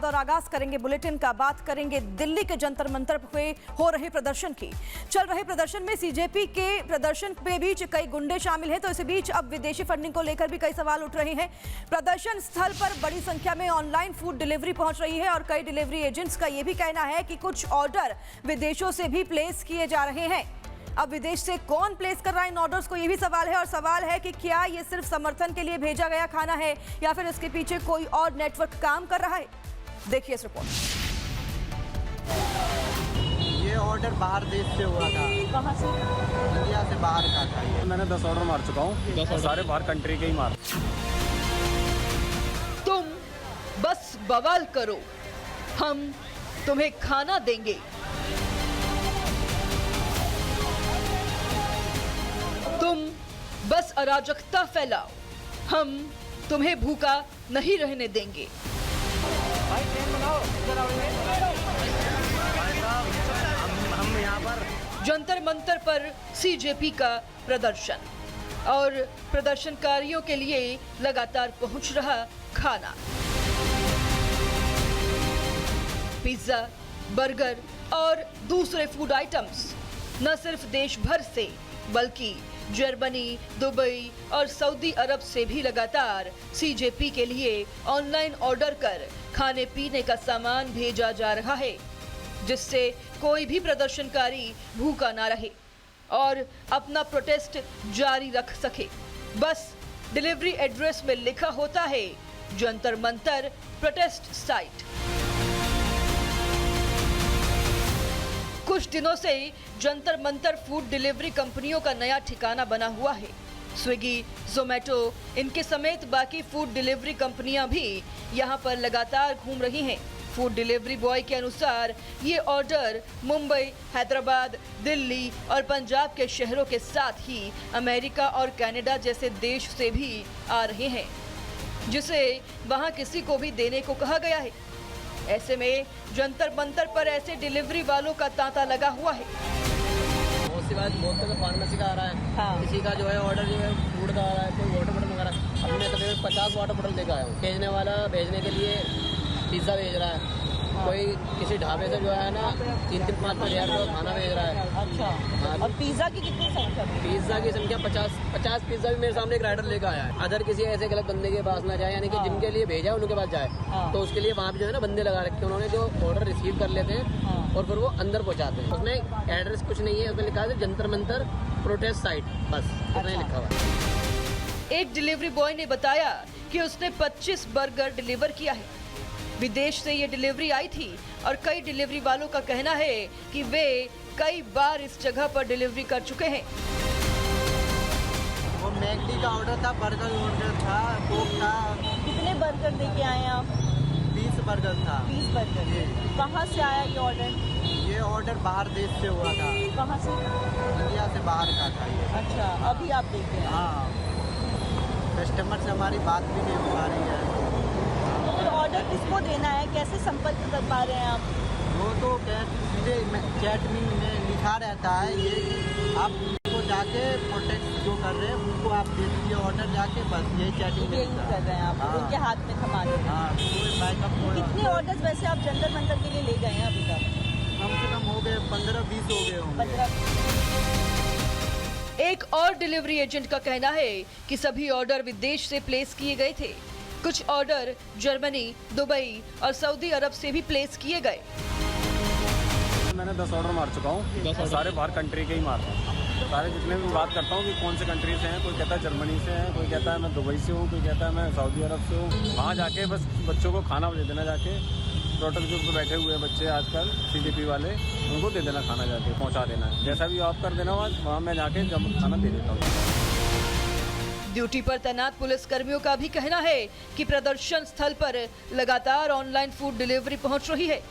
बाद और आगाज करेंगे बुलेटिन का। बात करेंगे दिल्ली के जंतर मंतर पे हो रहे प्रदर्शन की। चल रहे प्रदर्शन में सीजेपी के प्रदर्शन के बीच कई गुंडे शामिल हैं, तो इसी बीच अब विदेशी फंडिंग को लेकर भी कई सवाल उठ रहे हैं। प्रदर्शन स्थल पर बड़ी संख्या में ऑनलाइन फूड डिलीवरी पहुंच रही है और कई डिलीवरी एजेंट्स का यह भी कहना है कि कुछ ऑर्डर विदेशों से भी प्लेस किए जा रहे हैं। अब विदेश से कौन प्लेस कर रहा है इन ऑर्डर्स को, ये भी सवाल है। और सवाल है कि क्या ये सिर्फ समर्थन के लिए भेजा गया खाना है या फिर इसके पीछे कोई और नेटवर्क काम कर रहा है। देखिए इस रिपोर्ट। ये ऑर्डर बाहर देश से हुआ था। कहाँ से? इंडिया से बाहर का था ये। मैंने 10 ऑर्डर मार चुका हूँ, सारे बाहर कंट्री के ही मार। तुम बस बवाल करो, हम तुम्हें खाना देंगे। तुम बस अराजकता फैलाओ, हम तुम्हें भूखा नहीं रहने देंगे। हम यहाँ पर जंतर मंतर पर सीजेपी का प्रदर्शन और प्रदर्शनकारियों के लिए लगातार पहुंच रहा खाना। पिज्जा, बर्गर और दूसरे फूड आइटम्स न सिर्फ देश भर से बल्कि जर्मनी, दुबई और सऊदी अरब से भी लगातार सीजेपी के लिए ऑनलाइन ऑर्डर कर खाने पीने का सामान भेजा जा रहा है, जिससे कोई भी प्रदर्शनकारी भूखा ना रहे और अपना प्रोटेस्ट जारी रख सके। बस डिलीवरी एड्रेस में लिखा होता है जंतर मंतर प्रोटेस्ट साइट। कुछ दिनों से जंतर मंतर फूड डिलीवरी कंपनियों का नया ठिकाना बना हुआ है। स्विगी, जोमेटो, इनके समेत बाकी फूड डिलीवरी कंपनियां भी यहां पर लगातार घूम रही हैं। फूड डिलीवरी बॉय के अनुसार ये ऑर्डर मुंबई, हैदराबाद, दिल्ली और पंजाब के शहरों के साथ ही अमेरिका और कनाडा जैसे देश से भी आ रहे हैं, जिसे वहां किसी को भी देने को कहा गया है। ऐसे में जंतर मंतर पर ऐसे डिलीवरी वालों का तांता लगा हुआ है। बहुत सी बात, बहुत से फार्मेसी का आ रहा है। हाँ। किसी का जो है ऑर्डर जो है फूड का आ रहा है, कोई वाटर बॉटल मंगा रहा है। अब मैं तकरीबन 50 वाटर बॉटल लेकर आया हूँ। भेजने वाला भेजने के लिए पिज्ज़ा भेज रहा है। कोई किसी ढाबे से जो है ना 3-5 हज़ार का खाना भेज रहा है। अच्छा। हाँ। और पिज्जा की कितनी संख्या? पिज्ज़ा की संख्या 50 पिज्ज़ा भी मेरे सामने एक राइडर लेकर आया है। अदर किसी ऐसे गलत बंदे के पास ना जाए, यानी कि हाँ। जिनके लिए भेजा है उनके पास जाए। हाँ। तो उसके लिए वहाँ पे जो है ना बंदे लगा रखे हैं उन्होंने, जो ऑर्डर रिसीव कर लेते हैं। हाँ। और फिर वो अंदर पहुँचाते हैं। उसमें एड्रेस कुछ नहीं है, उसमें लिखा है जंतर मंतर प्रोटेस्ट साइट, बस इतना ही लिखा हुआ है। एक डिलीवरी बॉय ने बताया कि उसने 25 बर्गर डिलीवर किया है। विदेश से ये डिलीवरी आई थी और कई डिलीवरी वालों का कहना है कि वे कई बार इस जगह पर डिलीवरी कर चुके हैं। वो मैगडी का ऑर्डर था, बर्गर ऑर्डर था, कोक था। कितने बर्गर देके आए आप? 20 बर्गर था। 20 बर्गर। कहाँ से आया ये ऑर्डर? ये ऑर्डर बाहर देश से हुआ था। कहाँ से? इंडिया से बाहर का था ये। अच्छा, अभी आप देख रहे हैं? हाँ, कस्टमर से हमारी बात भी नहीं हो पा रही है। तो फिर ऑर्डर किसको देना है, कैसे संपर्क कर पा रहे हैं आप? वो तो सीधे चैट में लिखा रहता है ये कि आप उनको जाके प्रोटेक्ट जो कर रहे हैं उनको आप दे दीजिए ऑर्डर जाके, बस यही चैटिंग में यही लिखा कर रहे हैं आप? हाँ। उनके हाथ में थमा दे रहे हैं। हाँ, कोई बैकअप कितने ऑर्डर्स वैसे आप जंतर मंतर के लिए ले गए हैं अभी तक? कम से कम हो गए 15-20 हो गए होंगे। 15। एक और डिलीवरी एजेंट का कहना है कि सभी ऑर्डर विदेश से प्लेस किए गए थे। कुछ ऑर्डर जर्मनी, दुबई और सऊदी अरब से भी प्लेस किए गए। मैंने 10 ऑर्डर मार चुका हूँ, सारे बाहर कंट्री के ही मार रहा हूँ। सारे जितने भी बात करता हूँ कि कौन से कंट्री से हैं, कोई कहता है जर्मनी से है, कोई कहता है मैं दुबई से हूँ, कोई कहता है मैं सऊदी अरब से हूँ। वहाँ जाके बस बच्चों को खाना दे देना, जाके प्रोटेक्ट ग्रुप पे बैठे हुए हैं बच्चे आजकल सीडीपी वाले, उनको दे देना खाना, जाके पहुँचा देना है। जैसा भी आप कर देना वहाँ मैं जाके जब खाना दे देता हूँ। ड्यूटी पर तैनात पुलिस कर्मियों का भी कहना है कि प्रदर्शन स्थल पर लगातार ऑनलाइन फूड डिलीवरी पहुंच रही है।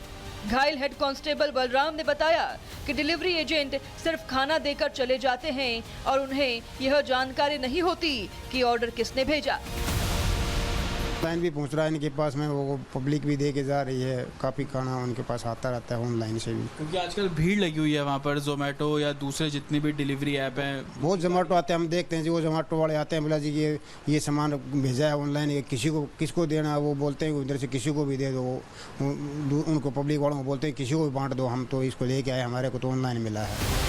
घायल हेड कांस्टेबल बलराम ने बताया कि डिलीवरी एजेंट सिर्फ खाना देकर चले जाते हैं और उन्हें यह जानकारी नहीं होती कि ऑर्डर किसने भेजा। ऑनलाइन भी पहुंच रहा है इनके पास में, वो पब्लिक भी दे के जा रही है, काफ़ी खाना उनके पास आता रहता है ऑनलाइन से भी। क्योंकि आजकल भीड़ लगी हुई है वहाँ पर, जोमेटो या दूसरे जितने भी डिलीवरी ऐप हैं। बहुत जोमेटो आते हैं, हम देखते हैं जी वो जोमेटो वाले आते हैं, बोला जी ये सामान भेजा है ऑनलाइन, ये किसको देना है, वो बोलते हैं उधर से किसी को भी दे दो, उनको पब्लिक वालों को बोलते हैं किसी को भी बांट दो, हम तो इसको लेके आए, हमारे को तो ऑनलाइन मिला है।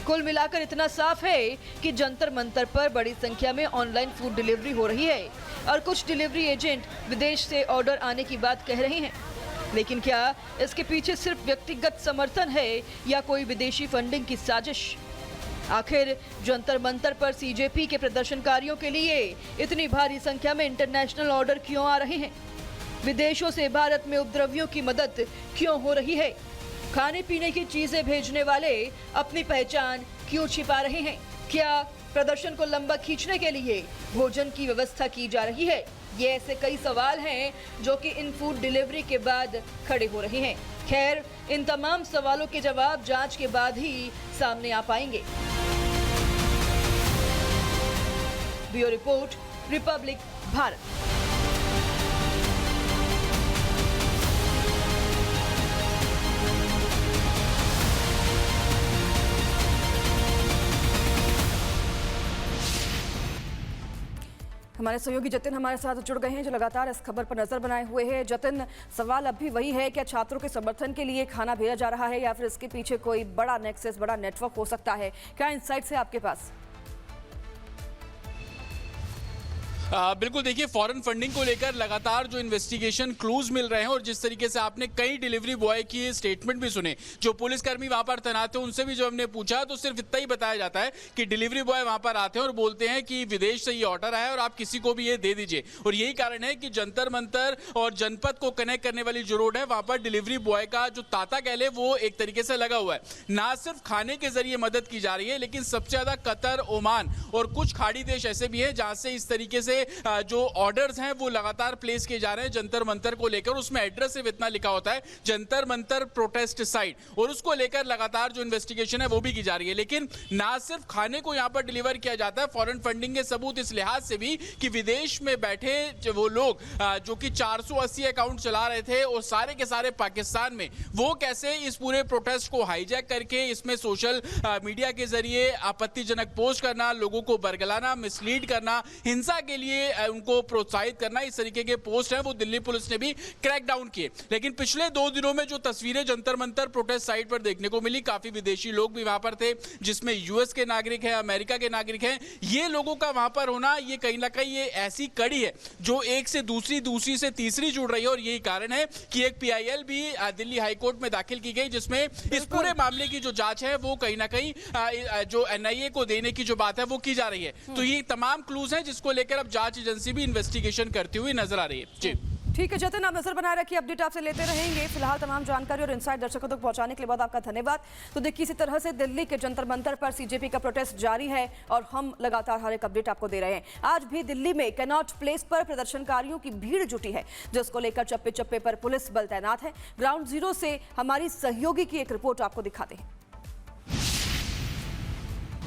कुल मिलाकर इतना साफ है कि जंतर मंतर पर बड़ी संख्या में ऑनलाइन फूड डिलीवरी हो रही है और कुछ डिलीवरी एजेंट विदेश से ऑर्डर आने की बात कह रहे हैं। लेकिन क्या इसके पीछे सिर्फ व्यक्तिगत समर्थन है या कोई विदेशी फंडिंग की साजिश? आखिर जंतर मंतर पर सीजेपी के प्रदर्शनकारियों के लिए इतनी भारी संख्या में इंटरनेशनल ऑर्डर क्यों आ रहे हैं? विदेशों से भारत में उपद्रवियों की मदद क्यों हो रही है? खाने पीने की चीजें भेजने वाले अपनी पहचान क्यों छिपा रहे हैं? क्या प्रदर्शन को लंबा खींचने के लिए भोजन की व्यवस्था की जा रही है? ये ऐसे कई सवाल हैं जो कि इन फूड डिलीवरी के बाद खड़े हो रहे हैं। खैर, इन तमाम सवालों के जवाब जांच के बाद ही सामने आ पाएंगे। Bureau report, Republic Bharat. हमारे सहयोगी जतिन हमारे साथ जुड़ गए हैं जो लगातार इस खबर पर नजर बनाए हुए हैं। जतिन, सवाल अब भी वही है, क्या छात्रों के समर्थन के लिए खाना भेजा जा रहा है या फिर इसके पीछे कोई बड़ा नेक्सस, बड़ा नेटवर्क हो सकता है? क्या इनसाइट्स है आपके पास? बिल्कुल, देखिए फॉरेन फंडिंग को लेकर लगातार जो इन्वेस्टिगेशन क्लूज मिल रहे हैं और जिस तरीके से आपने कई डिलीवरी बॉय की स्टेटमेंट भी सुने, जो पुलिसकर्मी वहां पर तैनात थे उनसे भी जो हमने पूछा तो सिर्फ इतना ही बताया जाता है कि डिलीवरी बॉय वहां पर आते हैं और बोलते हैं कि विदेश से ये ऑर्डर आया और आप किसी को भी ये दे दीजिए। और यही कारण है कि जंतर मंतर और जनपद को कनेक्ट करने वाली जो रोड है वहां पर डिलीवरी बॉय का जो तांता कह ले वो एक तरीके से लगा हुआ है। ना सिर्फ खाने के जरिए मदद की जा रही है, लेकिन सबसे ज्यादा कतर, ओमान और कुछ खाड़ी देश ऐसे भी हैं जहां से इस तरीके से जो ऑर्डर्स हैं वो लगातार प्लेस किए जा रहे हैं जंतर मंतर को लेकर। उसमें एड्रेस सिर्फ इतना लिखा होता है जंतर मंतर प्रोटेस्ट साइट, और उसको लेकर लगातार जो इन्वेस्टिगेशन है वो भी की जा रही है। लेकिन ना सिर्फ खाने को यहां पर डिलीवर किया जाता है, फॉरेन फंडिंग के सबूत इस लिहाज से भी कि विदेश में बैठे वो लोग जो कि 480 अकाउंट चला रहे थे और सारे के सारे पाकिस्तान में, वो कैसे इस पूरे प्रोटेस्ट को हाईजैक करके इसमें सोशल मीडिया के जरिए आपत्तिजनक पोस्ट करना, लोगों को बरगलाना, मिसलीड करना, हिंसा के लिए उनको प्रोत्साहित करना, इस तरीके के पोस्ट हैं वो दिल्ली पुलिस ने भी क्रैक डाउन किए। लेकिन पिछले 2 दिनों में जो तस्वीरें जंतर मंतर प्रोटेस्ट साइट पर देखने को मिली, काफी विदेशी लोग भी वहां पर थे, जिसमें यूएस के नागरिक हैं, अमेरिका के नागरिक हैं। ये लोगों का वहां पर होना ये कहीं ना कहीं ये ऐसी कड़ी है जो एक से दूसरी, दूसरी से तीसरी जुड़ रही है। और यही कारण है कि एक PIL भी दिल्ली हाईकोर्ट में दाखिल की गई, जिसमें इस पूरे मामले की जो जांच है वो कहीं ना कहीं जो NIA को देने की जो बात है वो की जा रही है। तो ये तमाम क्लूज हैं जिसको लेकर अब जांच एजेंसी भी इन्वेस्टिगेशन करती हुई नजर आ रही है। जी ठीक है जतिन, आप नजर बनाए रखिए, अपडेट आपसे लेते रहेंगे। फिलहाल तमाम जानकारी और इनसाइट दर्शकों तक पहुंचाने के लिए बहुत आपका धन्यवाद। तो देखिए, इसी तरह से दिल्ली के जंतर मंतर पर CJP का प्रोटेस्ट जारी है और हम लगातार हर एक अपडेट आपको दे रहे हैं। आज भी दिल्ली में कैनॉट प्लेस पर प्रदर्शनकारियों की भीड़ जुटी है, जिसको लेकर चप्पे चप्पे पर पुलिस बल तैनात है। ग्राउंड जीरो से हमारी सहयोगी की एक रिपोर्ट आपको दिखाते हैं।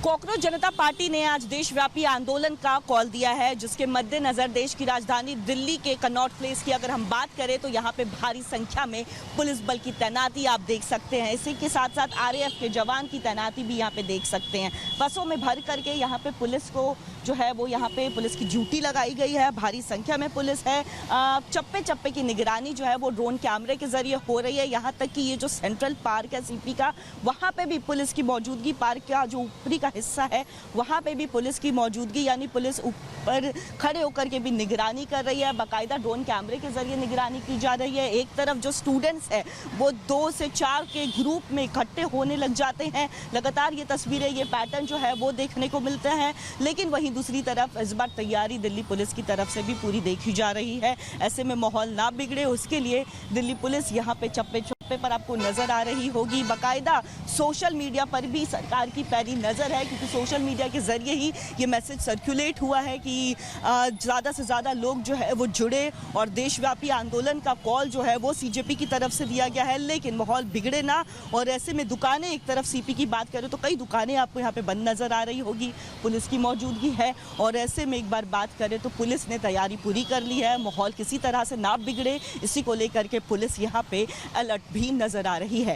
कॉकरोच जनता पार्टी ने आज देशव्यापी आंदोलन का कॉल दिया है, जिसके मद्देनजर देश की राजधानी दिल्ली के कनॉट प्लेस की अगर हम बात करें तो यहाँ पे भारी संख्या में पुलिस बल की तैनाती आप देख सकते हैं। इसी के साथ साथ RAF के जवान की तैनाती भी यहाँ पे देख सकते हैं। बसों में भर करके यहाँ पे पुलिस को जो है वो यहाँ पे पुलिस की ड्यूटी लगाई गई है। भारी संख्या में पुलिस है। चप्पे चप्पे की निगरानी जो है वो ड्रोन कैमरे के जरिए हो रही है। यहाँ तक कि ये जो सेंट्रल पार्क है CP का, वहाँ पे भी पुलिस की मौजूदगी, पार्क का जो ऊपरी का हिस्सा है वहां पे भी पुलिस की मौजूदगी, यानी पुलिस ऊपर खड़े होकर के भी निगरानी कर रही है। बाकायदा ड्रोन कैमरे के जरिए निगरानी की जा रही है। एक तरफ जो स्टूडेंट्स हैं वो 2 से 4 के ग्रुप में इकट्ठे होने लग जाते हैं। लगातार ये तस्वीरें, ये पैटर्न जो है वो देखने को मिलते हैं। लेकिन वहीं दूसरी तरफ इस बार तैयारी दिल्ली पुलिस की तरफ से भी पूरी देखी जा रही है। ऐसे में माहौल ना बिगड़े उसके लिए दिल्ली पुलिस यहाँ पे चप्पे छापे पर आपको नजर आ रही होगी। बाकायदा सोशल मीडिया पर भी सरकार की पैनी नजर है, क्योंकि सोशल मीडिया के जरिए ही ये मैसेज सर्कुलेट हुआ है कि ज़्यादा से ज़्यादा लोग जो है वो जुड़े और देशव्यापी आंदोलन का कॉल जो है वो सीजेपी की तरफ से दिया गया है। लेकिन माहौल बिगड़े ना, और ऐसे में दुकानें, एक तरफ सीपी की बात करें तो कई दुकानें आपको यहाँ पे बंद नजर आ रही होगी, पुलिस की मौजूदगी है। और ऐसे में एक बार बात करें तो पुलिस ने तैयारी पूरी कर ली है, माहौल किसी तरह से ना बिगड़े, इसी को लेकर के पुलिस यहाँ पे अलर्ट भी नजर आ रही है।